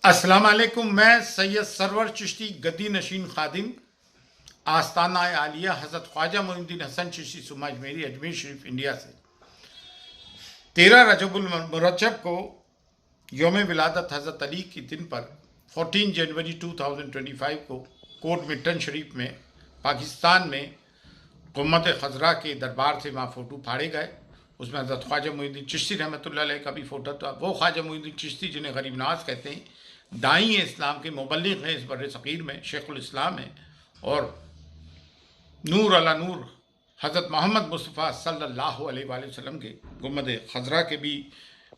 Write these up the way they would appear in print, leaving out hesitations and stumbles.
السلام علیکم. میں سید سرور چشتی گدی نشین خادم آستانہ عالیہ حضرت خواجہ معین الدین حسن چشتی سماج میری اجمیر شریف انڈیا سے 13 رجب المرجب کو یوم ولادت حضرت علی کے دن پر 14 جنوری 2025 کو کوٹ مٹن شریف میں پاکستان میں قمت خضرا کے دربار سے وہاں فوٹو پھاڑے گئے. اس میں حضرت خواجہ معین الدین چشتی رحمۃ اللہ علیہ کا بھی فوٹو تھا. وہ خواجہ معین الدین چشتی جنہیں غریب نواز کہتے ہیں، داعی اسلام کے مبلغ ہیں اس بر صغیر میں، شیخ الاسلام ہیں، اور نور علی نور حضرت محمد مصطفیٰ صلی اللہ علیہ وآلہ وسلم کے گنبد خضرا کے بھی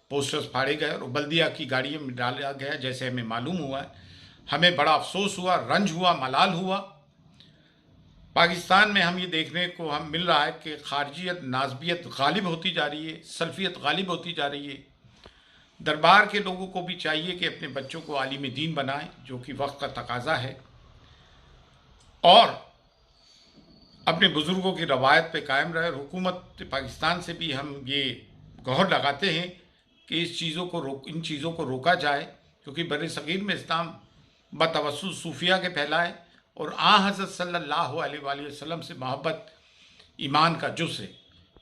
پوسٹرز پھاڑے گئے اور بلدیہ کی گاڑیوں میں ڈالا گیا. جیسے ہمیں معلوم ہوا ہے، ہمیں بڑا افسوس ہوا، رنج ہوا، ملال ہوا. پاکستان میں ہم یہ دیکھنے کو ہم مل رہا ہے کہ خارجیت، نازبیت غالب ہوتی جا رہی ہے، سلفیت غالب ہوتی جا رہی ہے. دربار کے لوگوں کو بھی چاہیے کہ اپنے بچوں کو عالم دین بنائیں، جو کہ وقت کا تقاضا ہے، اور اپنے بزرگوں کی روایت پہ قائم رہے. حکومت پاکستان سے بھی ہم یہ گہر لگاتے ہیں کہ ان چیزوں کو روکا جائے، کیونکہ بر صغیر میں اسلام بتوسط صوفیہ کے پھیلائے اور حضرت صلی اللہ علیہ وآلہ وسلم سے محبت ایمان کا جز ہے.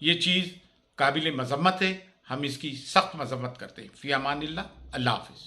یہ چیز قابل مذمت ہے، ہم اس کی سخت مذمت کرتے ہیں. فی امان اللہ. اللہ حافظ.